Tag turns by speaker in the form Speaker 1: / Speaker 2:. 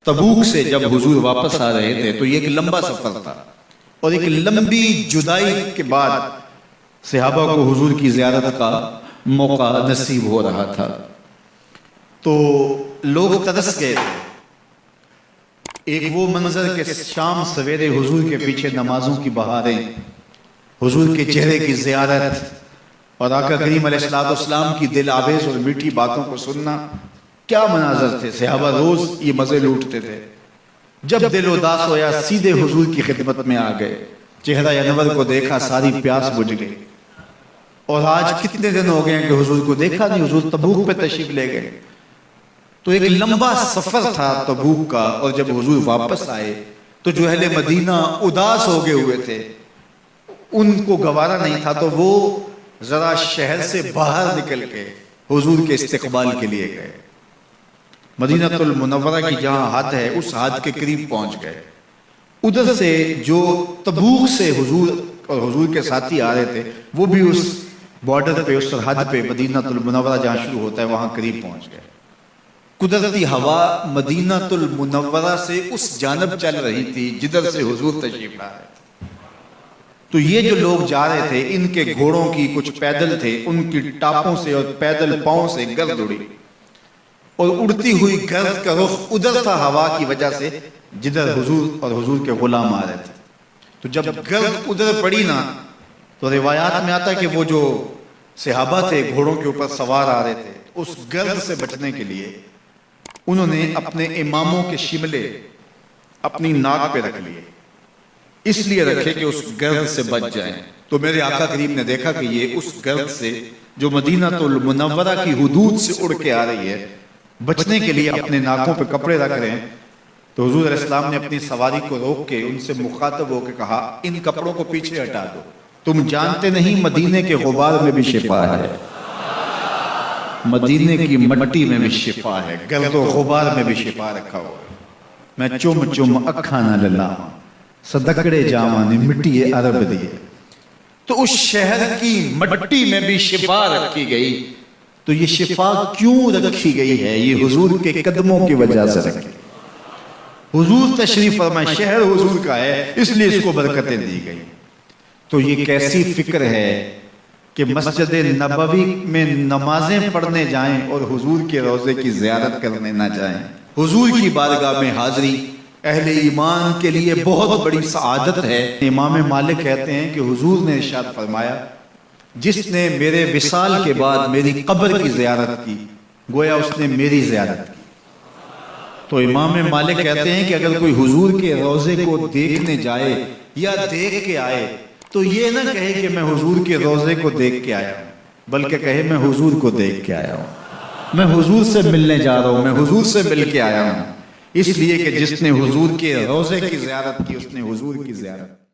Speaker 1: تبوک سے جب حضور واپس آ رہے تھے تو یہ ایک لمبا سفر تھا، اور ایک لمبی جدائی کے بعد صحابہ کو حضور کی زیارت کا موقع نصیب ہو رہا تھا۔ تو لوگ ترس گئے تھے۔ ایک وہ منظر کہ شام سویرے حضور کے پیچھے نمازوں کی بہاریں، حضور کے چہرے کی زیارت اور آقا کریم علیہ السلام کی دل آویز اور میٹھی باتوں کو سننا، کیا مناظر تھے۔ صحابہ روز یہ مزے لوٹتے تھے۔ جب دل اداس ہویا سیدھے حضور کی خدمت میں آ گئے، چہرہ انور کو دیکھا، ساری پیاس بجھ گئی۔ اور آج کتنے دن ہو گئے کہ حضور کو دیکھا نہیں، حضور تبوک پہ تشریف لے گئے۔ تو ایک لمبا سفر تھا تبوک کا، اور جب حضور واپس آئے تو جو اہل مدینہ اداس ہو گئے ہوئے تھے، ان کو گوارا نہیں تھا، تو وہ ذرا شہر سے باہر نکل کے حضور کے استقبال کے لیے گئے۔ مدینہ المنورہ کی جہاں حد ہے اس حد کے قریب پہنچ گئے۔ ادھر سے جو تبوک سے حضور اور حضور کے ساتھی آ رہے تھے، وہ بھی اس بارڈر پہ، اس سرحد پہ، مدینہ المنورہ جہاں شروع ہوتا ہے وہاں قریب پہنچ گئے۔ قدرتی ہوا مدینہ المنورہ سے اس جانب چل رہی تھی جدھر سے حضور تشریف لا رہے تھے۔ تو یہ جو لوگ جا رہے تھے، ان کے گھوڑوں کی، کچھ پیدل تھے، ان کی ٹاپوں سے اور پیدل پاؤں سے گرد اڑی، اور اڑتی ہوئی گرد کا رخ ادھر تھا ہوا کی وجہ سے جدھر حضور اور حضور کے غلام آ رہے تھے۔ تو جب گرد ادھر پڑی نا، تو روایات میں آتا ہے کہ وہ جو صحابہ تھے گھوڑوں کے اوپر سوار آ رہے تھے، اس گرد سے بچنے کے لیے انہوں نے اپنے اماموں کے شملے اپنی ناک پہ رکھ لیے، اس لیے رکھے کہ اس گرد سے بچ جائیں۔ تو میرے آقا کریم نے دیکھا کہ یہ اس گرد سے جو مدینہ المنورہ کی حدود سے اڑ کے آ رہی ہے، بچنے کے لیے اپنے ناکوں پہ کپڑے رکھ رہے ہیں۔ تو حضور علیہ السلام نے اپنی سواری کو روک کے ان سے مخاطب ہو کے کہا، ان کپڑوں کو پیچھے ہٹا دو، تم جانتے نہیں مدینے کے غبار میں بھی شفا ہے، مدینے کی مٹی میں بھی شفا ہے، گرد و غبار میں بھی شفا رکھا ہوا ہے۔ میں چم چم اکھاں نہ للاواں، صدقڑے جاواں نے مٹی عرب دی۔ تو اس شہر کی مٹی میں بھی شفا رکھی گئی۔ تو یہ شفا کیوں رکھی گئی ہے؟ یہ حضور کے قدموں کی وجہ سے رکھی۔ حضور تشریف فرمائے، شہر حضور کا ہے، اس لیے اس کو برکتیں دی گئی۔ تو یہ کیسی فکر ہے کہ مسجد نبوی میں نمازیں پڑھنے جائیں اور حضور کے روضے کی زیارت کرنے نہ جائیں۔ حضور کی بارگاہ میں حاضری اہل ایمان کے لیے بہت بڑی سعادت ہے۔ امام مالک کہتے ہیں کہ حضور نے ارشاد فرمایا، جس نے میرے وصال کے بعد میری قبر کی زیارت کی، گویا اس نے میری زیارت کی۔ تو امام مالک کہتے ہیں کہ اگر کوئی حضور کے روضے کو دیکھنے جائے یا دیکھ کے آئے تو یہ نہ کہے کہ میں حضور کے روضے کو دیکھ کے آیا ہوں، بلکہ کہے میں حضور کو دیکھ کے آیا ہوں، میں حضور سے ملنے جا رہا ہوں، میں حضور سے مل کے آیا ہوں۔ اس لیے کہ جس نے حضور کے روضے کی زیارت کی، اس نے حضور کی زیارت